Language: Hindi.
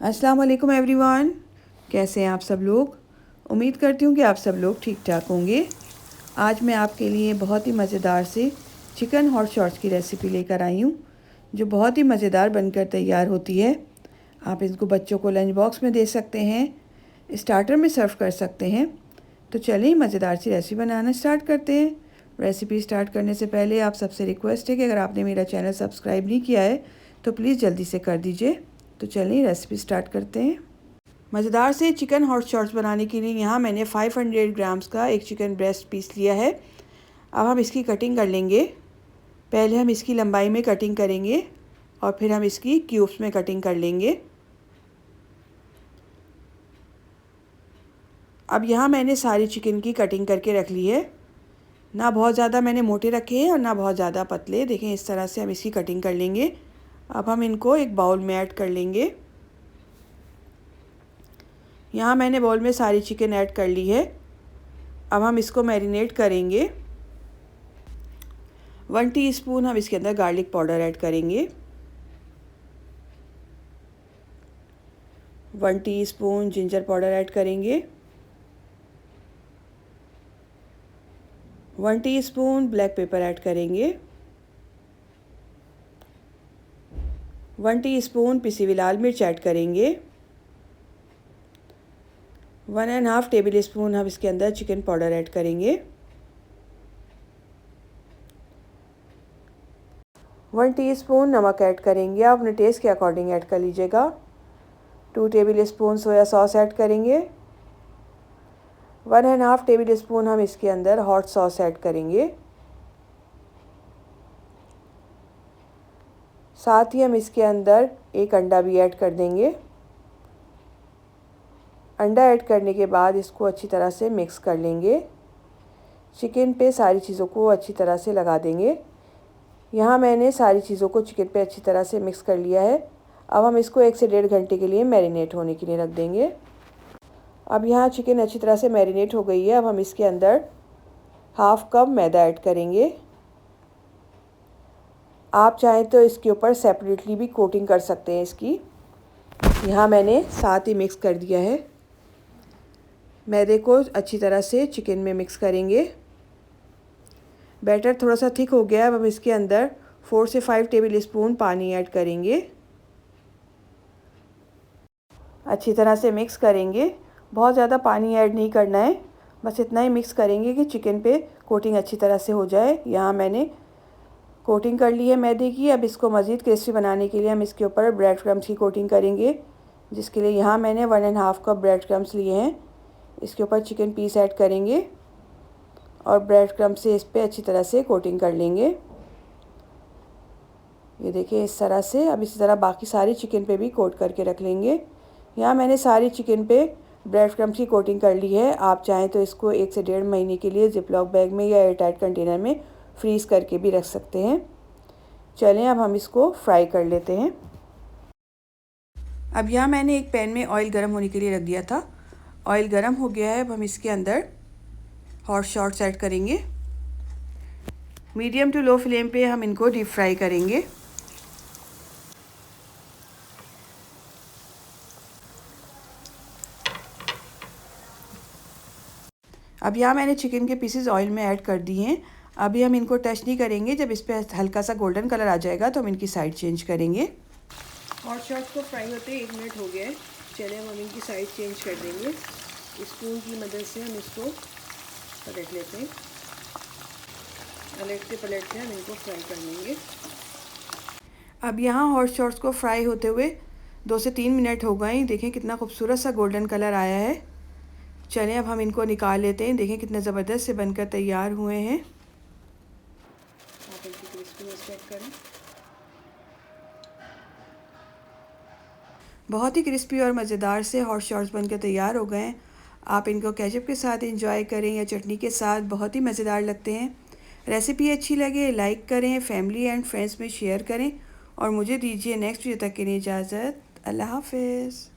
अस्सलाम वालेकुम एवरीवन, कैसे हैं आप सब लोग। उम्मीद करती हूँ कि आप सब लोग ठीक ठाक होंगे। आज मैं आपके लिए बहुत ही मज़ेदार से चिकन हॉट शॉट्स की रेसिपी लेकर आई हूँ, जो बहुत ही मज़ेदार बनकर तैयार होती है। आप इसको बच्चों को लंच बॉक्स में दे सकते हैं, स्टार्टर में सर्व कर सकते हैं। तो चलिए मज़ेदार सी रेसिपी बनाना स्टार्ट करते हैं। रेसिपी स्टार्ट करने से पहले आप सबसे रिक्वेस्ट है कि अगर आपने मेरा चैनल सब्सक्राइब नहीं किया है तो प्लीज़ जल्दी से कर दीजिए। तो चलिए रेसिपी स्टार्ट करते हैं। मज़ेदार से चिकन हॉट शॉट्स बनाने के लिए यहाँ मैंने 500 ग्राम्स का एक चिकन ब्रेस्ट पीस लिया है। अब हम इसकी कटिंग कर लेंगे। पहले हम इसकी लंबाई में कटिंग करेंगे और फिर हम इसकी क्यूब्स में कटिंग कर लेंगे। अब यहाँ मैंने सारी चिकन की कटिंग करके रख ली है। ना बहुत ज़्यादा मैंने मोटे रखे हैं और ना बहुत ज़्यादा पतले। देखें इस तरह से हम इसकी कटिंग कर लेंगे। अब हम इनको एक बाउल में ऐड कर लेंगे। यहाँ मैंने बाउल में सारी चिकन ऐड कर ली है। अब हम इसको मैरिनेट करेंगे। 1 टीस्पून हम इसके अंदर गार्लिक पाउडर ऐड करेंगे। 1 टीस्पून जिंजर पाउडर ऐड करेंगे। 1 टीस्पून ब्लैक पेपर ऐड करेंगे। 1 टीस्पून पिसी हुई लाल मिर्च ऐड करेंगे। 1½ टेबल स्पून हम इसके अंदर चिकन पाउडर ऐड करेंगे। 1 टीस्पून नमक ऐड करेंगे। आप अपने टेस्ट के अकॉर्डिंग ऐड कर लीजिएगा। 2 table spoon soya sauce add करेंगे। 1½ टेबल स्पून हम इसके अंदर हॉट सॉस ऐड करेंगे। साथ ही हम इसके अंदर एक अंडा भी ऐड कर देंगे। अंडा ऐड करने के बाद इसको अच्छी तरह से मिक्स कर लेंगे। चिकन पे सारी चीज़ों को अच्छी तरह से लगा देंगे। यहाँ मैंने सारी चीज़ों को चिकन पे अच्छी तरह से मिक्स कर लिया है। अब हम इसको 1 से 1.5 घंटे के लिए मैरिनेट होने के लिए रख देंगे। अब यहाँ चिकन अच्छी तरह से मैरिनेट हो गई है। अब हम इसके अंदर 1/2 कप मैदा ऐड करेंगे। आप चाहें तो इसके ऊपर सेपरेटली भी कोटिंग कर सकते हैं इसकी। यहाँ मैंने साथ ही मिक्स कर दिया है। मैदे को अच्छी तरह से चिकन में मिक्स करेंगे। बैटर थोड़ा सा थिक हो गया। अब हम इसके अंदर 4 से 5 टेबल स्पून पानी ऐड करेंगे। अच्छी तरह से मिक्स करेंगे। बहुत ज़्यादा पानी ऐड नहीं करना है, बस इतना ही मिक्स करेंगे कि चिकन पे कोटिंग अच्छी तरह से हो जाए। यहाँ मैंने कोटिंग कर ली है मैदे की। अब इसको मज़ीद क्रिस्पी बनाने के लिए हम इसके ऊपर ब्रेड क्रम्स की कोटिंग करेंगे, जिसके लिए यहाँ मैंने 1½ कप ब्रेड क्रम्स लिए हैं। इसके ऊपर चिकन पीस ऐड करेंगे और ब्रेड क्रम्स से इस पर अच्छी तरह से कोटिंग कर लेंगे। ये देखिए इस तरह से। अब इसी तरह बाकी सारी चिकन पे भी कोट करके रख लेंगे। यहाँ मैंने सारी चिकन पे ब्रेड क्रम्स की कोटिंग कर ली है। आप चाहें तो इसको 1 से 1.5 महीने के लिए जिपलॉक बैग में या एयरटाइट कंटेनर में फ्रीज़ करके भी रख सकते हैं। चलें अब हम इसको फ्राई कर लेते हैं। अब यहाँ मैंने एक पैन में ऑयल गर्म होने के लिए रख दिया था। ऑयल गर्म हो गया है। अब हम इसके अंदर हॉट शॉट्स ऐड करेंगे। मीडियम टू लो फ्लेम पे हम इनको डीप फ्राई करेंगे। अब यहाँ मैंने चिकन के पीसेस ऑयल में ऐड कर दिए हैं। अभी हम इनको टच नहीं करेंगे। जब इस पर हल्का सा गोल्डन कलर आ जाएगा तो हम इनकी साइड चेंज करेंगे। हॉट शॉट्स को फ्राई होते 1 मिनट हो गया है। चलिए हम इनकी साइड चेंज कर देंगे। स्पून की मदद से हम इसको पलट लेते हैं। पलटते हम इनको फ्राई कर लेंगे। अब यहाँ हॉट शॉट्स को फ्राई होते हुए 2 से 3 मिनट हो गए। देखें कितना खूबसूरत सा गोल्डन कलर आया है। चलें अब हम इनको निकाल लेते हैं। देखें कितने ज़बरदस्त से बनकर तैयार हुए हैं। आप इनकी क्रिस्पीनेस चेक करें। बहुत ही क्रिस्पी और मज़ेदार से हॉट शॉट्स बनकर तैयार हो गए हैं। आप इनको केचप के साथ एंजॉय करें या चटनी के साथ, बहुत ही मज़ेदार लगते हैं। रेसिपी अच्छी लगे लाइक करें, फैमिली एंड फ्रेंड्स में शेयर करें और मुझे दीजिए नेक्स्ट वीडियो तक के लिए इजाज़त। अल्लाह हाफ़िज़।